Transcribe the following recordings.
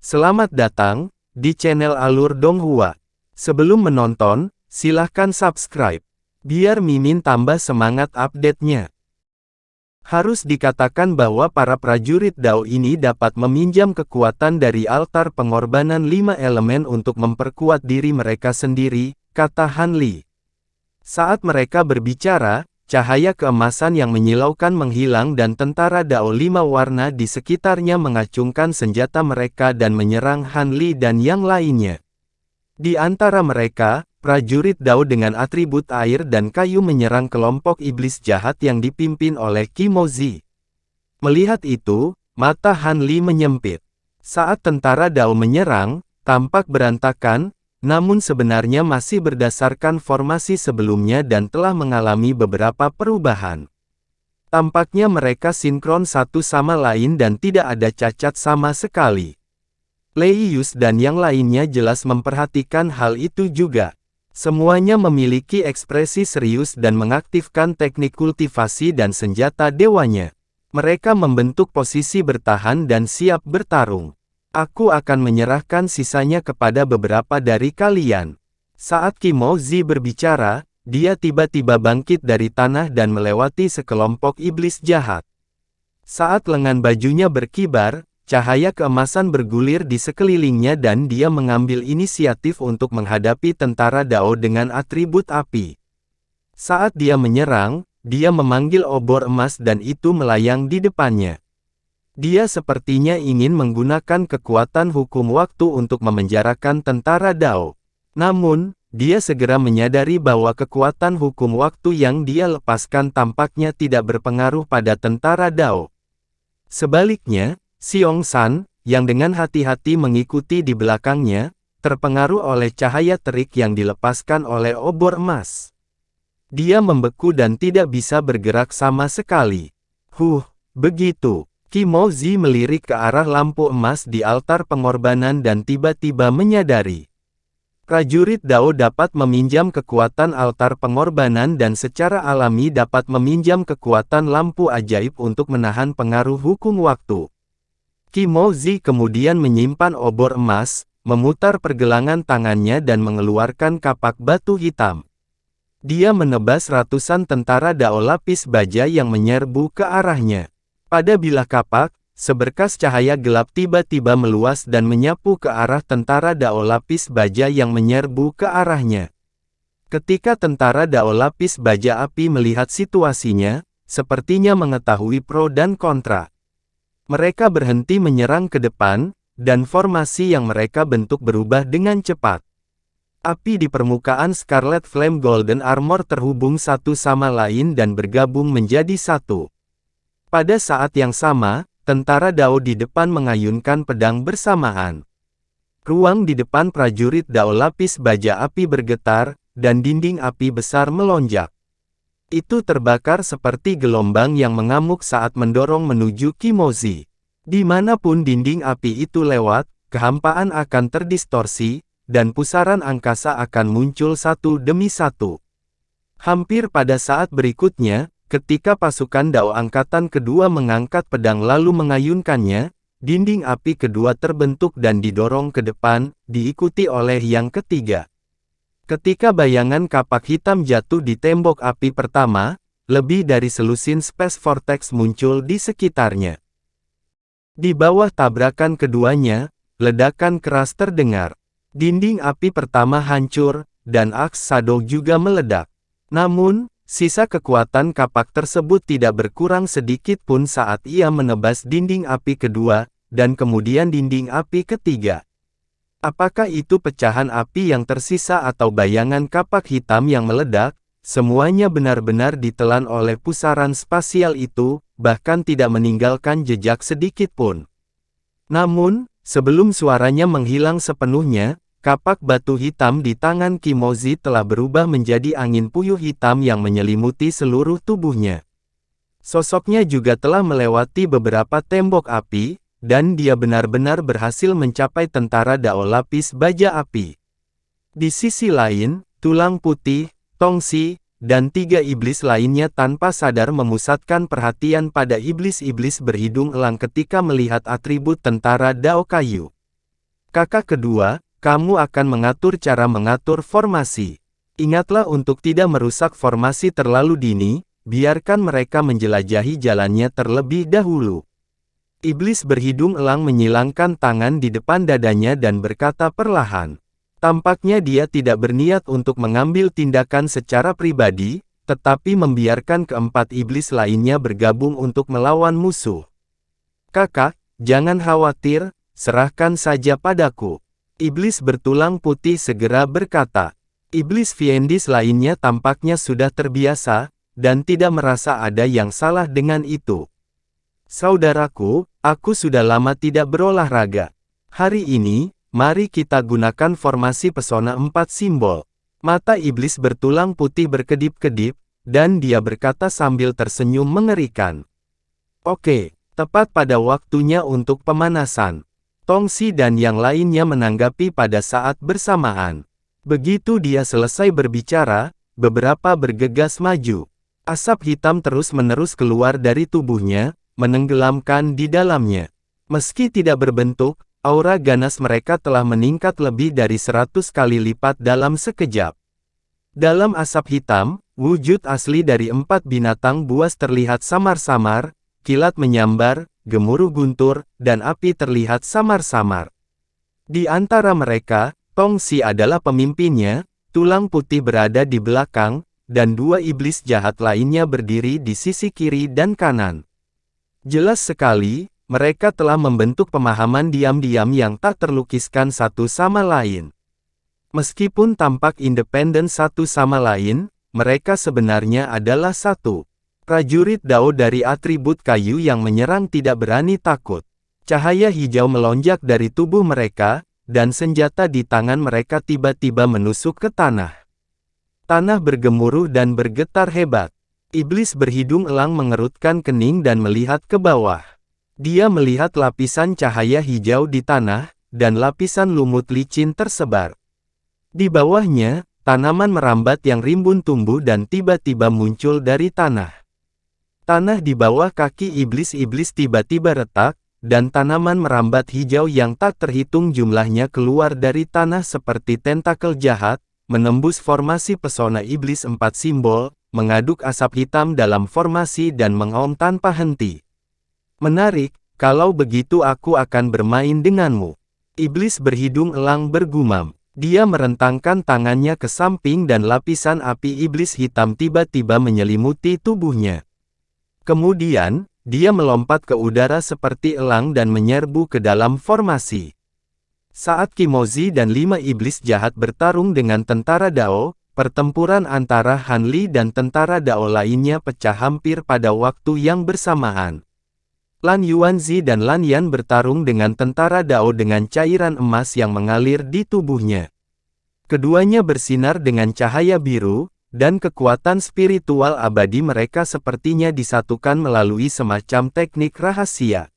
Selamat datang di channel Alur Donghua. Sebelum menonton, silahkan subscribe, biar Mimin tambah semangat update-nya. Harus dikatakan bahwa para prajurit Dao ini dapat meminjam kekuatan dari altar pengorbanan 5 elemen untuk memperkuat diri mereka sendiri, kata Han Li. Saat mereka berbicara, cahaya keemasan yang menyilaukan menghilang dan tentara Dao 5 warna di sekitarnya mengacungkan senjata mereka dan menyerang Han Li dan yang lainnya. Di antara mereka, prajurit Dao dengan atribut air dan kayu menyerang kelompok iblis jahat yang dipimpin oleh Kimo Zi. Melihat itu, mata Han Li menyempit. Saat tentara Dao menyerang, tampak berantakan, namun sebenarnya masih berdasarkan formasi sebelumnya dan telah mengalami beberapa perubahan. Tampaknya mereka sinkron satu sama lain dan tidak ada cacat sama sekali. Lei Yus dan yang lainnya jelas memperhatikan hal itu juga. Semuanya memiliki ekspresi serius dan mengaktifkan teknik kultivasi dan senjata dewanya. Mereka membentuk posisi bertahan dan siap bertarung. Aku akan menyerahkan sisanya kepada beberapa dari kalian. Saat Kimo Zi berbicara, dia tiba-tiba bangkit dari tanah dan melewati sekelompok iblis jahat. Saat lengan bajunya berkibar, cahaya keemasan bergulir di sekelilingnya dan dia mengambil inisiatif untuk menghadapi tentara Dao dengan atribut api. Saat dia menyerang, dia memanggil obor emas dan itu melayang di depannya. Dia sepertinya ingin menggunakan kekuatan hukum waktu untuk memenjarakan tentara Dao. Namun, dia segera menyadari bahwa kekuatan hukum waktu yang dia lepaskan tampaknya tidak berpengaruh pada tentara Dao. Sebaliknya, Xiong San, yang dengan hati-hati mengikuti di belakangnya, terpengaruh oleh cahaya terik yang dilepaskan oleh obor emas. Dia membeku dan tidak bisa bergerak sama sekali. Begitu. Kimo Zi melirik ke arah lampu emas di altar pengorbanan dan tiba-tiba menyadari. Prajurit Dao dapat meminjam kekuatan altar pengorbanan dan secara alami dapat meminjam kekuatan lampu ajaib untuk menahan pengaruh hukum waktu. Kimo Zi kemudian menyimpan obor emas, memutar pergelangan tangannya dan mengeluarkan kapak batu hitam. Dia menebas ratusan tentara Dao lapis baja yang menyerbu ke arahnya. Pada bilah kapak, seberkas cahaya gelap tiba-tiba meluas dan menyapu ke arah tentara Dao lapis baja yang menyerbu ke arahnya. Ketika tentara Dao lapis baja api melihat situasinya, sepertinya mengetahui pro dan kontra. Mereka berhenti menyerang ke depan, dan formasi yang mereka bentuk berubah dengan cepat. Api di permukaan Scarlet Flame Golden Armor terhubung satu sama lain dan bergabung menjadi satu. Pada saat yang sama, tentara Dao di depan mengayunkan pedang bersamaan. Ruang di depan prajurit Dao lapis baja api bergetar, dan dinding api besar melonjak. Itu terbakar seperti gelombang yang mengamuk saat mendorong menuju Kimo Zi. Dimanapun dinding api itu lewat, kehampaan akan terdistorsi, dan pusaran angkasa akan muncul satu demi satu. Hampir pada saat berikutnya, ketika pasukan Dao angkatan kedua mengangkat pedang lalu mengayunkannya, dinding api kedua terbentuk dan didorong ke depan, diikuti oleh yang ketiga. Ketika bayangan kapak hitam jatuh di tembok api pertama, lebih dari selusin Space Vortex muncul di sekitarnya. Di bawah tabrakan keduanya, ledakan keras terdengar. Dinding api pertama hancur, dan aks Shadow juga meledak. Namun, sisa kekuatan kapak tersebut tidak berkurang sedikit pun saat ia menebas dinding api kedua, dan kemudian dinding api ketiga. Apakah itu pecahan api yang tersisa atau bayangan kapak hitam yang meledak? Semuanya benar-benar ditelan oleh pusaran spasial itu, bahkan tidak meninggalkan jejak sedikit pun. Namun, sebelum suaranya menghilang sepenuhnya, kapak batu hitam di tangan Kimo Zi telah berubah menjadi angin puyuh hitam yang menyelimuti seluruh tubuhnya. Sosoknya juga telah melewati beberapa tembok api, dan dia benar-benar berhasil mencapai tentara Dao lapis baja api. Di sisi lain, tulang putih, Tongxi, dan 3 iblis lainnya tanpa sadar memusatkan perhatian pada iblis-iblis berhidung elang ketika melihat atribut tentara Dao kayu. Kakak kedua, kamu akan mengatur cara mengatur formasi. Ingatlah untuk tidak merusak formasi terlalu dini, biarkan mereka menjelajahi jalannya terlebih dahulu. Iblis berhidung elang menyilangkan tangan di depan dadanya dan berkata perlahan. Tampaknya dia tidak berniat untuk mengambil tindakan secara pribadi, tetapi membiarkan keempat iblis lainnya bergabung untuk melawan musuh. Kakak, jangan khawatir, serahkan saja padaku. Iblis bertulang putih segera berkata. Iblis Fiendis lainnya tampaknya sudah terbiasa, dan tidak merasa ada yang salah dengan itu. Saudaraku, aku sudah lama tidak berolahraga. Hari ini, mari kita gunakan formasi pesona 4 simbol. Mata iblis bertulang putih berkedip-kedip, dan dia berkata sambil tersenyum mengerikan. Oke, tepat pada waktunya untuk pemanasan. Tongsi dan yang lainnya menanggapi pada saat bersamaan. Begitu dia selesai berbicara, beberapa bergegas maju. Asap hitam terus-menerus keluar dari tubuhnya, menenggelamkan di dalamnya. Meski tidak berbentuk, aura ganas mereka telah meningkat lebih dari 100 kali lipat dalam sekejap. Dalam asap hitam, wujud asli dari 4 binatang buas terlihat samar-samar, kilat menyambar, gemuruh guntur, dan api terlihat samar-samar. Di antara mereka, Tongsi adalah pemimpinnya, tulang putih berada di belakang, dan 2 iblis jahat lainnya berdiri di sisi kiri dan kanan. Jelas sekali, mereka telah membentuk pemahaman diam-diam yang tak terlukiskan satu sama lain. Meskipun tampak independen satu sama lain, mereka sebenarnya adalah satu. Prajurit Dao dari atribut kayu yang menyerang tidak berani takut. Cahaya hijau melonjak dari tubuh mereka, dan senjata di tangan mereka tiba-tiba menusuk ke tanah. Tanah bergemuruh dan bergetar hebat. Iblis berhidung elang mengerutkan kening dan melihat ke bawah. Dia melihat lapisan cahaya hijau di tanah, dan lapisan lumut licin tersebar. Di bawahnya, tanaman merambat yang rimbun tumbuh dan tiba-tiba muncul dari tanah. Tanah di bawah kaki iblis-iblis tiba-tiba retak, dan tanaman merambat hijau yang tak terhitung jumlahnya keluar dari tanah seperti tentakel jahat, menembus formasi pesona iblis 4 simbol, mengaduk asap hitam dalam formasi dan mengaum tanpa henti. Menarik, kalau begitu aku akan bermain denganmu. Iblis berhidung elang bergumam. Dia merentangkan tangannya ke samping dan lapisan api iblis hitam tiba-tiba menyelimuti tubuhnya. Kemudian, dia melompat ke udara seperti elang dan menyerbu ke dalam formasi. Saat Kimozi dan 5 iblis jahat bertarung dengan tentara Dao, pertempuran antara Han Li dan tentara Dao lainnya pecah hampir pada waktu yang bersamaan. Lan Yuanzi dan Lan Yan bertarung dengan tentara Dao dengan cairan emas yang mengalir di tubuhnya. Keduanya bersinar dengan cahaya biru, dan kekuatan spiritual abadi mereka sepertinya disatukan melalui semacam teknik rahasia.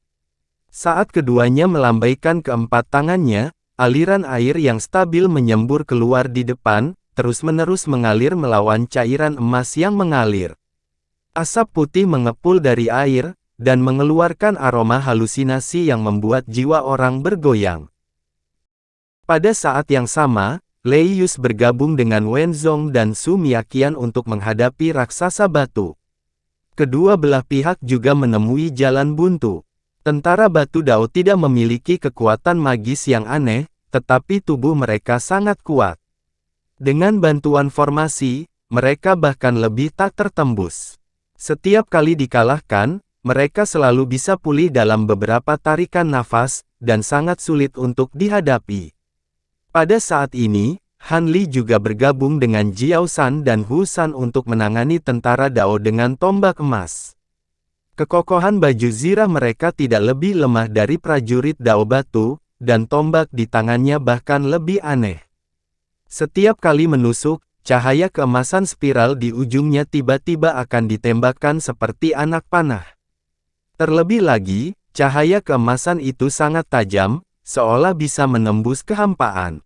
Saat keduanya melambaikan keempat tangannya, aliran air yang stabil menyembur keluar di depan, terus-menerus mengalir melawan cairan emas yang mengalir. Asap putih mengepul dari air, dan mengeluarkan aroma halusinasi yang membuat jiwa orang bergoyang. Pada saat yang sama, Lei Yus bergabung dengan Wen Zong dan Su Miaqian untuk menghadapi raksasa batu. Kedua belah pihak juga menemui jalan buntu. Tentara batu Dao tidak memiliki kekuatan magis yang aneh, tetapi tubuh mereka sangat kuat. Dengan bantuan formasi, mereka bahkan lebih tak tertembus. Setiap kali dikalahkan, mereka selalu bisa pulih dalam beberapa tarikan nafas, dan sangat sulit untuk dihadapi. Pada saat ini, Han Li juga bergabung dengan Jiao San dan Hu San untuk menangani tentara Dao dengan tombak emas. Kekokohan baju zirah mereka tidak lebih lemah dari prajurit Dao batu, dan tombak di tangannya bahkan lebih aneh. Setiap kali menusuk, cahaya keemasan spiral di ujungnya tiba-tiba akan ditembakkan seperti anak panah. Terlebih lagi, cahaya keemasan itu sangat tajam, seolah bisa menembus kehampaan.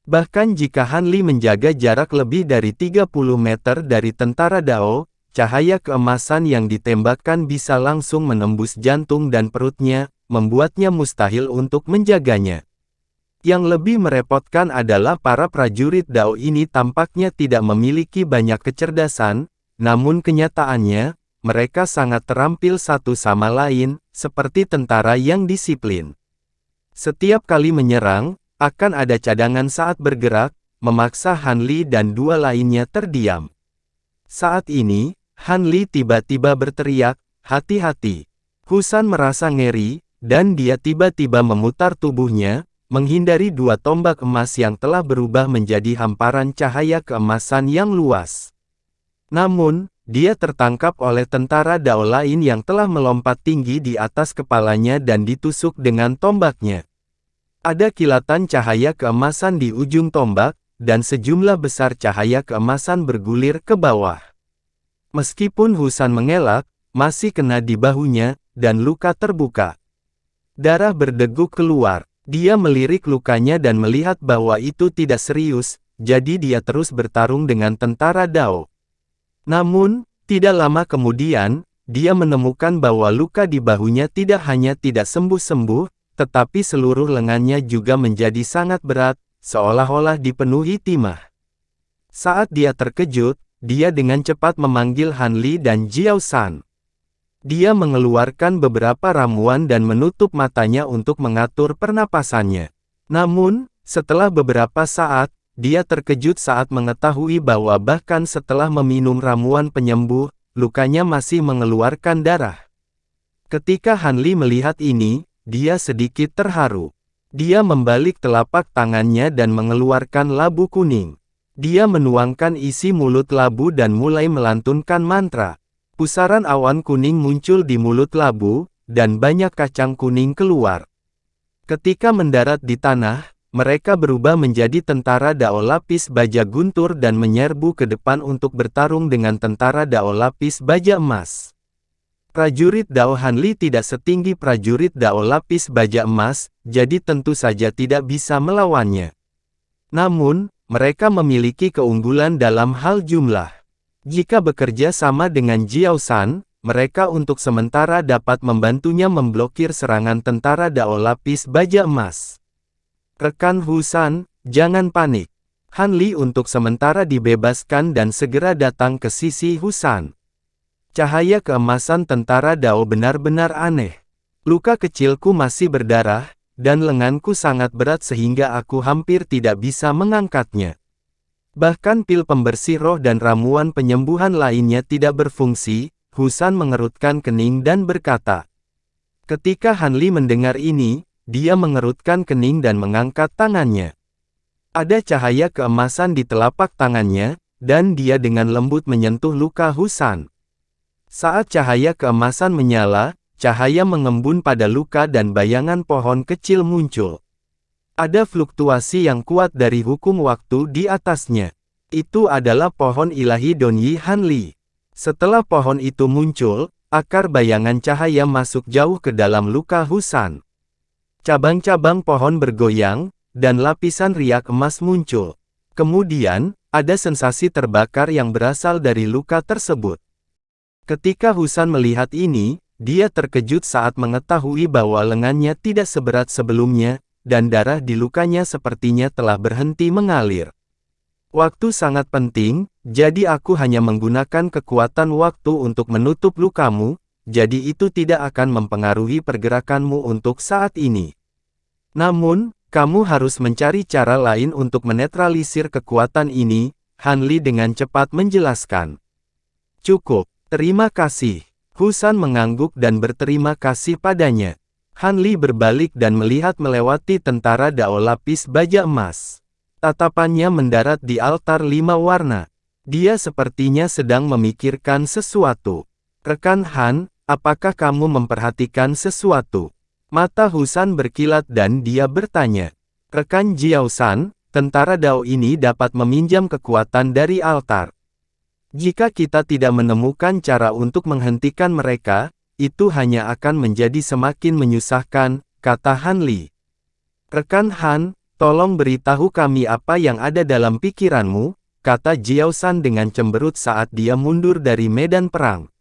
Bahkan jika Han Li menjaga jarak lebih dari 30 meter dari tentara Dao, cahaya keemasan yang ditembakkan bisa langsung menembus jantung dan perutnya, membuatnya mustahil untuk menjaganya. Yang lebih merepotkan adalah para prajurit Dao ini tampaknya tidak memiliki banyak kecerdasan, namun kenyataannya, mereka sangat terampil satu sama lain, seperti tentara yang disiplin. Setiap kali menyerang, akan ada cadangan saat bergerak, memaksa Han Li dan dua lainnya terdiam. Saat ini, Han Li tiba-tiba berteriak, "Hati-hati!" Husan merasa ngeri, dan dia tiba-tiba memutar tubuhnya, menghindari dua tombak emas yang telah berubah menjadi hamparan cahaya keemasan yang luas. Namun, dia tertangkap oleh tentara Dao lain yang telah melompat tinggi di atas kepalanya dan ditusuk dengan tombaknya. Ada kilatan cahaya keemasan di ujung tombak, dan sejumlah besar cahaya keemasan bergulir ke bawah. Meskipun Husan mengelak, masih kena di bahunya, dan luka terbuka. Darah berdeguk keluar. Dia melirik lukanya dan melihat bahwa itu tidak serius, jadi dia terus bertarung dengan tentara Dao. Namun, tidak lama kemudian, dia menemukan bahwa luka di bahunya tidak hanya tidak sembuh-sembuh, tetapi seluruh lengannya juga menjadi sangat berat, seolah-olah dipenuhi timah. Saat dia terkejut, dia dengan cepat memanggil Han Li dan Jiao San. Dia mengeluarkan beberapa ramuan dan menutup matanya untuk mengatur pernapasannya. Namun, setelah beberapa saat, dia terkejut saat mengetahui bahwa bahkan setelah meminum ramuan penyembuh, lukanya masih mengeluarkan darah. Ketika Han Li melihat ini, dia sedikit terharu. Dia membalik telapak tangannya dan mengeluarkan labu kuning. Dia menuangkan isi mulut labu dan mulai melantunkan mantra. Pusaran awan kuning muncul di mulut labu, dan banyak kacang kuning keluar. Ketika mendarat di tanah, mereka berubah menjadi tentara Dao lapis baja guntur dan menyerbu ke depan untuk bertarung dengan tentara Dao lapis baja emas. Prajurit Dao Han Li tidak setinggi prajurit Dao lapis baja emas, jadi tentu saja tidak bisa melawannya. Namun, mereka memiliki keunggulan dalam hal jumlah. Jika bekerja sama dengan Jiao San, mereka untuk sementara dapat membantunya memblokir serangan tentara Dao lapis baja emas. Rekan Husan, jangan panik. Han Li untuk sementara dibebaskan dan segera datang ke sisi Husan. Cahaya keemasan tentara Dao benar-benar aneh. Luka kecilku masih berdarah, dan lenganku sangat berat sehingga aku hampir tidak bisa mengangkatnya. Bahkan pil pembersih roh dan ramuan penyembuhan lainnya tidak berfungsi. Husan mengerutkan kening dan berkata. Ketika Han Li mendengar ini, dia mengerutkan kening dan mengangkat tangannya. Ada cahaya keemasan di telapak tangannya, dan dia dengan lembut menyentuh luka Husan. Saat cahaya keemasan menyala, cahaya mengembun pada luka dan bayangan pohon kecil muncul. Ada fluktuasi yang kuat dari hukum waktu di atasnya. Itu adalah pohon ilahi Donyi Han Li. Setelah pohon itu muncul, akar bayangan cahaya masuk jauh ke dalam luka Husan. Cabang-cabang pohon bergoyang, dan lapisan riak emas muncul. Kemudian, ada sensasi terbakar yang berasal dari luka tersebut. Ketika Husan melihat ini, dia terkejut saat mengetahui bahwa lengannya tidak seberat sebelumnya, dan darah di lukanya sepertinya telah berhenti mengalir. Waktu sangat penting, jadi aku hanya menggunakan kekuatan waktu untuk menutup lukamu, jadi itu tidak akan mempengaruhi pergerakanmu untuk saat ini. Namun, kamu harus mencari cara lain untuk menetralisir kekuatan ini, Han Li dengan cepat menjelaskan. Cukup, terima kasih. Husan mengangguk dan berterima kasih padanya. Han Li berbalik dan melihat melewati tentara Dao lapis baja emas. Tatapannya mendarat di altar 5 warna. Dia sepertinya sedang memikirkan sesuatu. Rekan Han, apakah kamu memperhatikan sesuatu? Mata Husan berkilat dan dia bertanya. Rekan Jiao San, tentara Dao ini dapat meminjam kekuatan dari altar. Jika kita tidak menemukan cara untuk menghentikan mereka, itu hanya akan menjadi semakin menyusahkan, kata Han Li. Rekan Han, tolong beritahu kami apa yang ada dalam pikiranmu, kata Jiao San dengan cemberut saat dia mundur dari medan perang.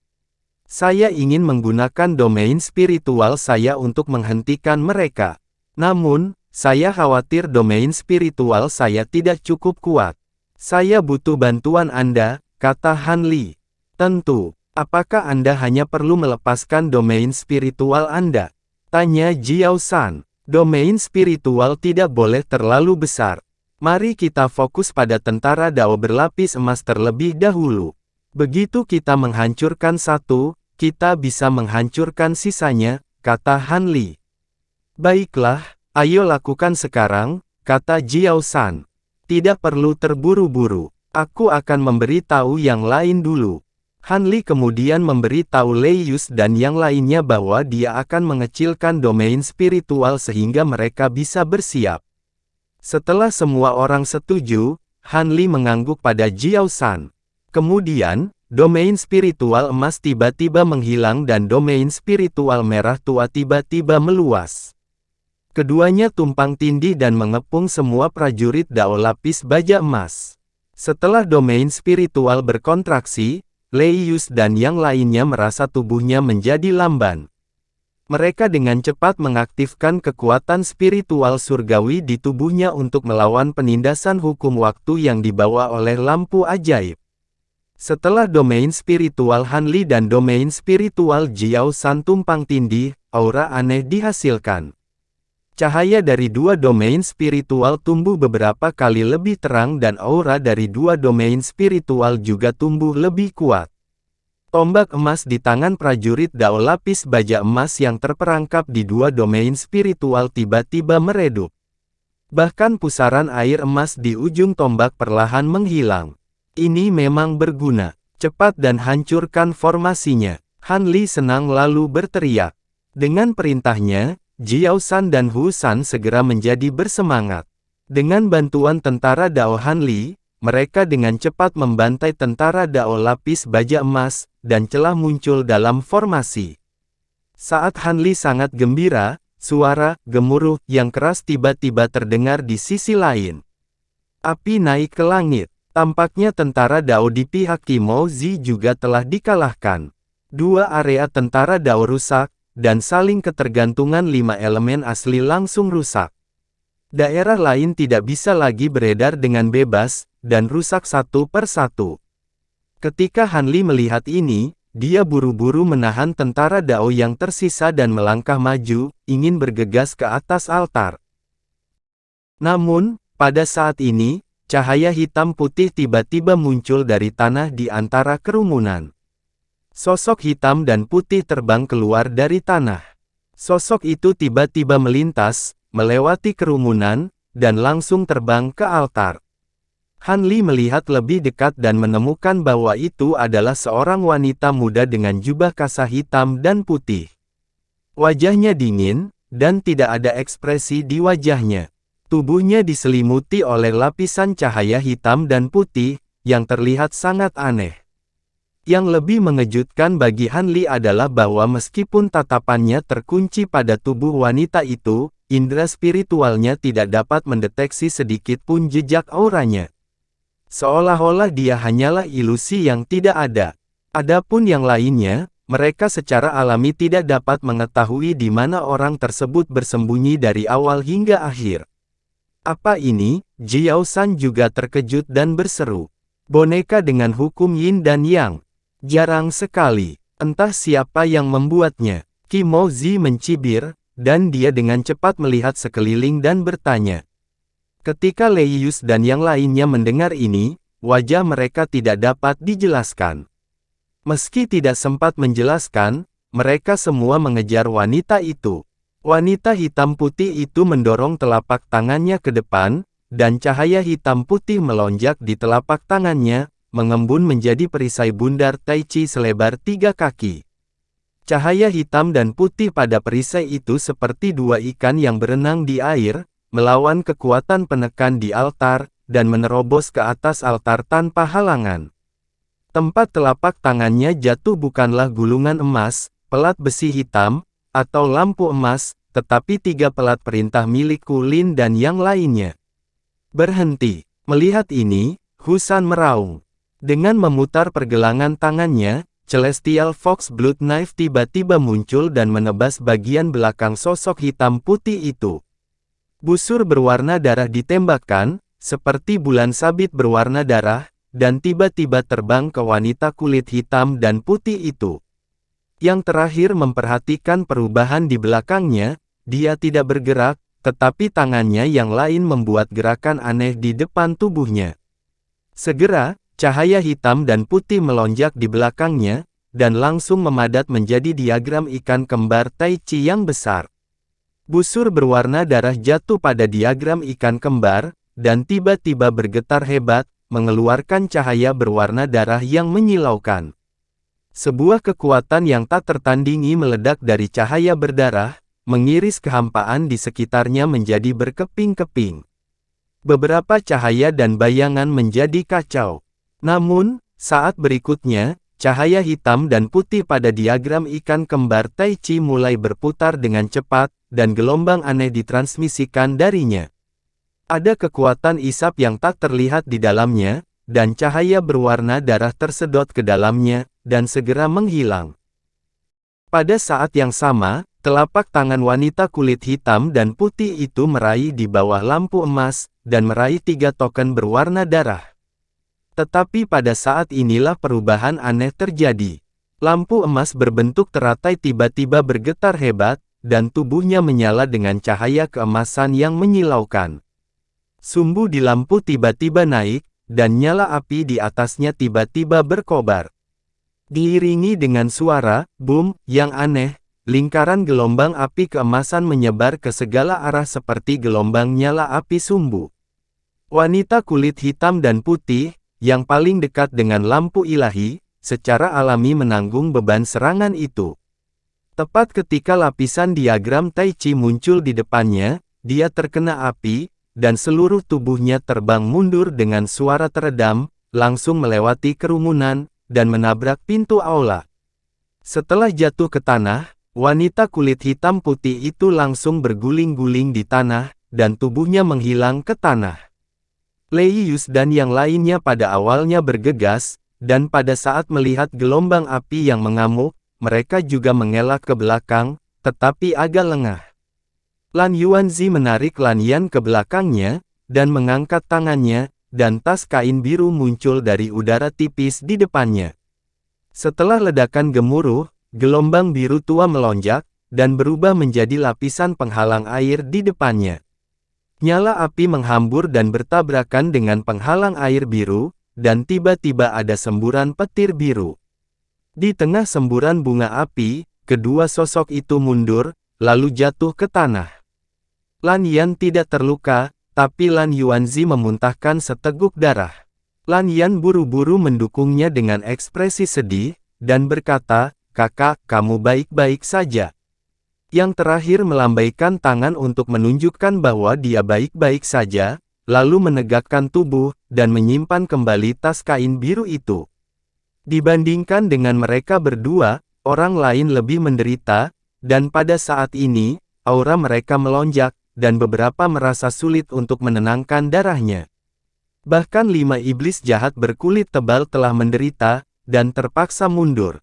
Saya ingin menggunakan domain spiritual saya untuk menghentikan mereka. Namun, saya khawatir domain spiritual saya tidak cukup kuat. Saya butuh bantuan Anda, kata Han Li. Tentu, apakah Anda hanya perlu melepaskan domain spiritual Anda? Tanya Jiao San. Domain spiritual tidak boleh terlalu besar. Mari kita fokus pada tentara Dao berlapis emas terlebih dahulu. Begitu kita menghancurkan satu, kita bisa menghancurkan sisanya, kata Han Li. Baiklah, ayo lakukan sekarang, kata Jiao San. Tidak perlu terburu-buru. Aku akan memberitahu yang lain dulu. Han Li kemudian memberitahu Lei Yus dan yang lainnya bahwa dia akan mengecilkan domain spiritual sehingga mereka bisa bersiap. Setelah semua orang setuju, Han Li mengangguk pada Jiao San. Kemudian, domain spiritual emas tiba-tiba menghilang dan domain spiritual merah tua tiba-tiba meluas. Keduanya tumpang tindih dan mengepung semua prajurit Dao lapis baja emas. Setelah domain spiritual berkontraksi, Lei Yus dan yang lainnya merasa tubuhnya menjadi lamban. Mereka dengan cepat mengaktifkan kekuatan spiritual surgawi di tubuhnya untuk melawan penindasan hukum waktu yang dibawa oleh lampu ajaib. Setelah domain spiritual Han Li dan domain spiritual Jiao San tumpang tindih, aura aneh dihasilkan. Cahaya dari dua domain spiritual tumbuh beberapa kali lebih terang dan aura dari dua domain spiritual juga tumbuh lebih kuat. Tombak emas di tangan prajurit Dao lapis baja emas yang terperangkap di dua domain spiritual tiba-tiba meredup. Bahkan pusaran air emas di ujung tombak perlahan menghilang. Ini memang berguna. Cepat dan hancurkan formasinya. Han Li senang lalu berteriak. Dengan perintahnya, Jiao San dan Hu San segera menjadi bersemangat. Dengan bantuan tentara Dao Han Li, mereka dengan cepat membantai tentara Dao lapis baja emas, dan celah muncul dalam formasi. Saat Han Li sangat gembira, suara gemuruh yang keras tiba-tiba terdengar di sisi lain. Api naik ke langit. Tampaknya tentara Dao di pihak Qimo Zi juga telah dikalahkan. Dua area tentara Dao rusak, dan saling ketergantungan lima elemen asli langsung rusak. Daerah lain tidak bisa lagi beredar dengan bebas, dan rusak satu per satu. Ketika Han Li melihat ini, dia buru-buru menahan tentara Dao yang tersisa dan melangkah maju, ingin bergegas ke atas altar. Namun, pada saat ini, cahaya hitam putih tiba-tiba muncul dari tanah di antara kerumunan. Sosok hitam dan putih terbang keluar dari tanah. Sosok itu tiba-tiba melintas, melewati kerumunan, dan langsung terbang ke altar. Han Li melihat lebih dekat dan menemukan bahwa itu adalah seorang wanita muda dengan jubah kasah hitam dan putih. Wajahnya dingin, dan tidak ada ekspresi di wajahnya. Tubuhnya diselimuti oleh lapisan cahaya hitam dan putih, yang terlihat sangat aneh. Yang lebih mengejutkan bagi Han Li adalah bahwa meskipun tatapannya terkunci pada tubuh wanita itu, indera spiritualnya tidak dapat mendeteksi sedikit pun jejak auranya. Seolah-olah dia hanyalah ilusi yang tidak ada. Adapun yang lainnya, mereka secara alami tidak dapat mengetahui di mana orang tersebut bersembunyi dari awal hingga akhir. Apa ini? Jiao San juga terkejut dan berseru. Boneka dengan hukum yin dan yang. Jarang sekali. Entah siapa yang membuatnya. Qimo Zi mencibir, dan dia dengan cepat melihat sekeliling dan bertanya. Ketika Lei Yus dan yang lainnya mendengar ini, wajah mereka tidak dapat dijelaskan. Meski tidak sempat menjelaskan, mereka semua mengejar wanita itu. Wanita hitam putih itu mendorong telapak tangannya ke depan, dan cahaya hitam putih melonjak di telapak tangannya, mengembun menjadi perisai bundar Tai Chi selebar 3 kaki. Cahaya hitam dan putih pada perisai itu seperti dua ikan yang berenang di air, melawan kekuatan penekan di altar, dan menerobos ke atas altar tanpa halangan. Tempat telapak tangannya jatuh bukanlah gulungan emas, pelat besi hitam, atau lampu emas, tetapi 3 pelat perintah milik Kulin dan yang lainnya. Berhenti. Melihat ini, Hu San meraung. Dengan memutar pergelangan tangannya, Celestial Fox Blood Knife tiba-tiba muncul dan menebas bagian belakang sosok hitam putih itu. Busur berwarna darah ditembakkan, seperti bulan sabit berwarna darah, dan tiba-tiba terbang ke wanita kulit hitam dan putih itu. Yang terakhir memperhatikan perubahan di belakangnya, dia tidak bergerak, tetapi tangannya yang lain membuat gerakan aneh di depan tubuhnya. Segera, cahaya hitam dan putih melonjak di belakangnya, dan langsung memadat menjadi diagram ikan kembar Tai Chi yang besar. Busur berwarna darah jatuh pada diagram ikan kembar, dan tiba-tiba bergetar hebat, mengeluarkan cahaya berwarna darah yang menyilaukan. Sebuah kekuatan yang tak tertandingi meledak dari cahaya berdarah, mengiris kehampaan di sekitarnya menjadi berkeping-keping. Beberapa cahaya dan bayangan menjadi kacau. Namun, saat berikutnya, cahaya hitam dan putih pada diagram ikan kembar Tai Chi mulai berputar dengan cepat, dan gelombang aneh ditransmisikan darinya. Ada kekuatan isap yang tak terlihat di dalamnya, dan cahaya berwarna darah tersedot ke dalamnya, dan segera menghilang. Pada saat yang sama, telapak tangan wanita kulit hitam dan putih itu meraih di bawah lampu emas, dan meraih 3 token berwarna darah. Tetapi pada saat inilah perubahan aneh terjadi. Lampu emas berbentuk teratai tiba-tiba bergetar hebat, dan tubuhnya menyala dengan cahaya keemasan yang menyilaukan. Sumbu di lampu tiba-tiba naik, dan nyala api di atasnya tiba-tiba berkobar. Diiringi dengan suara, boom, yang aneh, lingkaran gelombang api keemasan menyebar ke segala arah seperti gelombang nyala api sumbu. Wanita kulit hitam dan putih, yang paling dekat dengan lampu ilahi, secara alami menanggung beban serangan itu. Tepat ketika lapisan diagram Tai Chi muncul di depannya, dia terkena api, dan seluruh tubuhnya terbang mundur dengan suara teredam, langsung melewati kerumunan, dan menabrak pintu aula. Setelah jatuh ke tanah, wanita kulit hitam putih itu langsung berguling-guling di tanah, dan tubuhnya menghilang ke tanah. Lei Yus dan yang lainnya pada awalnya bergegas, dan pada saat melihat gelombang api yang mengamuk, mereka juga mengelak ke belakang, tetapi agak lengah. Lan Yuanzi menarik Lan Yan ke belakangnya, dan mengangkat tangannya, dan tas kain biru muncul dari udara tipis di depannya. Setelah ledakan gemuruh, gelombang biru tua melonjak, dan berubah menjadi lapisan penghalang air di depannya. Nyala api menghambur dan bertabrakan dengan penghalang air biru, dan tiba-tiba ada semburan petir biru. Di tengah semburan bunga api, kedua sosok itu mundur, lalu jatuh ke tanah. Lan Yan tidak terluka, tapi Lan Yuanzi memuntahkan seteguk darah. Lan Yan buru-buru mendukungnya dengan ekspresi sedih, dan berkata, "Kakak, kamu baik-baik saja." Yang terakhir melambaikan tangan untuk menunjukkan bahwa dia baik-baik saja, lalu menegakkan tubuh, dan menyimpan kembali tas kain biru itu. Dibandingkan dengan mereka berdua, orang lain lebih menderita, dan pada saat ini, aura mereka melonjak, dan beberapa merasa sulit untuk menenangkan darahnya. Bahkan 5 iblis jahat berkulit tebal telah menderita, dan terpaksa mundur.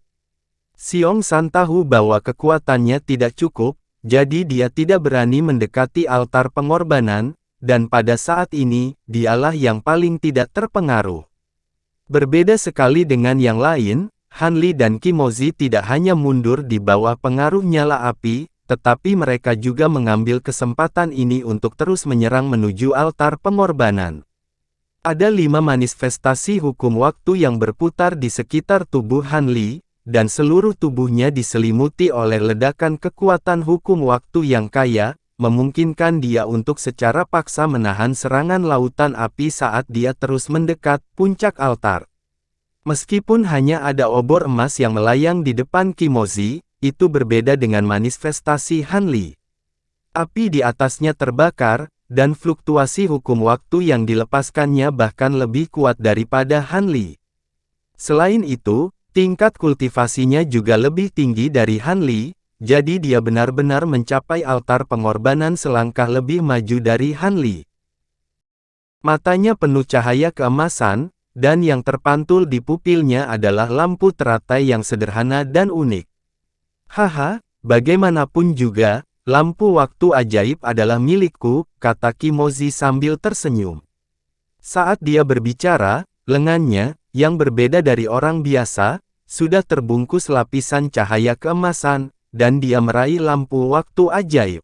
Xiong San tahu bahwa kekuatannya tidak cukup, jadi dia tidak berani mendekati altar pengorbanan, dan pada saat ini, dialah yang paling tidak terpengaruh. Berbeda sekali dengan yang lain, Han Li dan Kimozi tidak hanya mundur di bawah pengaruh nyala api, tetapi mereka juga mengambil kesempatan ini untuk terus menyerang menuju altar pengorbanan. Ada 5 manifestasi hukum waktu yang berputar di sekitar tubuh Han Li, dan seluruh tubuhnya diselimuti oleh ledakan kekuatan hukum waktu yang kaya, memungkinkan dia untuk secara paksa menahan serangan lautan api saat dia terus mendekat puncak altar. Meskipun hanya ada obor emas yang melayang di depan Kimozi, itu berbeda dengan manifestasi Han Li. Api di atasnya terbakar, dan fluktuasi hukum waktu yang dilepaskannya bahkan lebih kuat daripada Han Li. Selain itu, tingkat kultivasinya juga lebih tinggi dari Han Li, jadi dia benar-benar mencapai altar pengorbanan selangkah lebih maju dari Han Li. Matanya penuh cahaya keemasan, dan yang terpantul di pupilnya adalah lampu teratai yang sederhana dan unik. Haha, bagaimanapun juga, lampu waktu ajaib adalah milikku, kata Kimoji sambil tersenyum. Saat dia berbicara, lengannya, yang berbeda dari orang biasa, sudah terbungkus lapisan cahaya keemasan, dan dia meraih lampu waktu ajaib.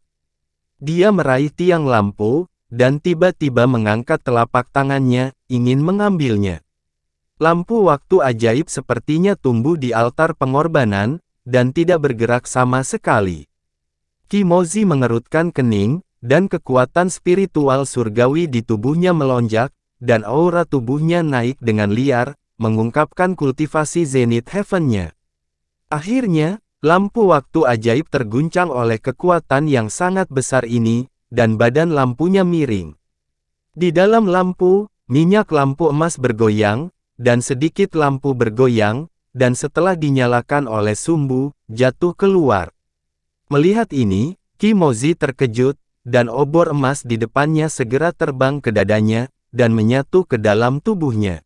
Dia meraih tiang lampu, dan tiba-tiba mengangkat telapak tangannya, ingin mengambilnya. Lampu waktu ajaib sepertinya tumbuh di altar pengorbanan, dan tidak bergerak sama sekali. Kimoji mengerutkan kening, dan kekuatan spiritual surgawi di tubuhnya melonjak, dan aura tubuhnya naik dengan liar, mengungkapkan kultivasi Zenith Heaven-nya. Akhirnya, lampu waktu ajaib terguncang oleh kekuatan yang sangat besar ini, dan badan lampunya miring. Di dalam lampu, minyak lampu emas bergoyang, dan sedikit lampu bergoyang, dan setelah dinyalakan oleh sumbu, jatuh keluar. Melihat ini, Kimoji terkejut, dan obor emas di depannya segera terbang ke dadanya, dan menyatu ke dalam tubuhnya.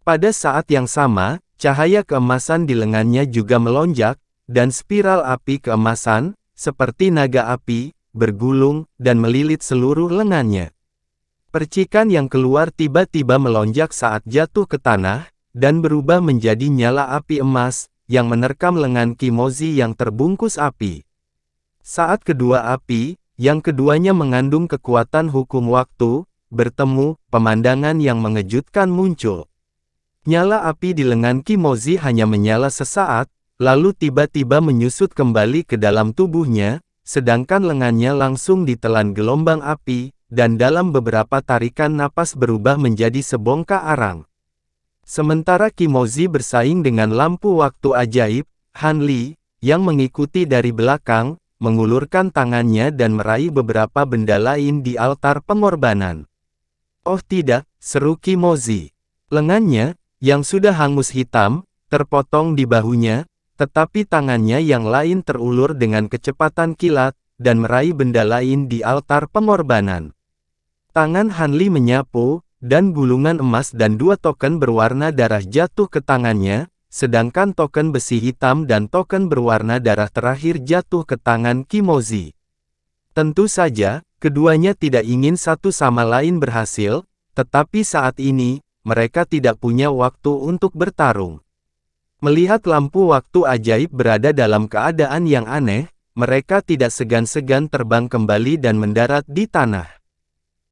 Pada saat yang sama, cahaya keemasan di lengannya juga melonjak, dan spiral api keemasan, seperti naga api, bergulung, dan melilit seluruh lengannya. Percikan yang keluar tiba-tiba melonjak saat jatuh ke tanah, dan berubah menjadi nyala api emas, yang menerkam lengan Kimoji yang terbungkus api. Saat kedua api, yang keduanya mengandung kekuatan hukum waktu, bertemu, pemandangan yang mengejutkan muncul. Nyala api di lengan Kimoji hanya menyala sesaat, lalu tiba-tiba menyusut kembali ke dalam tubuhnya, sedangkan lengannya langsung ditelan gelombang api, dan dalam beberapa tarikan napas berubah menjadi sebongkah arang. Sementara Kimoji bersaing dengan lampu waktu ajaib, Han Li, yang mengikuti dari belakang, mengulurkan tangannya dan meraih beberapa benda lain di altar pengorbanan. Oh tidak, seru Kimoji. Lengannya, yang sudah hangus hitam, terpotong di bahunya, tetapi tangannya yang lain terulur dengan kecepatan kilat, dan meraih benda lain di altar pengorbanan. Tangan Han Li menyapu, dan gulungan emas dan 2 token berwarna darah jatuh ke tangannya, sedangkan token besi hitam dan token berwarna darah terakhir jatuh ke tangan Kimoji. Tentu saja, keduanya tidak ingin satu sama lain berhasil, tetapi saat ini, mereka tidak punya waktu untuk bertarung. Melihat lampu waktu ajaib berada dalam keadaan yang aneh, mereka tidak segan-segan terbang kembali dan mendarat di tanah.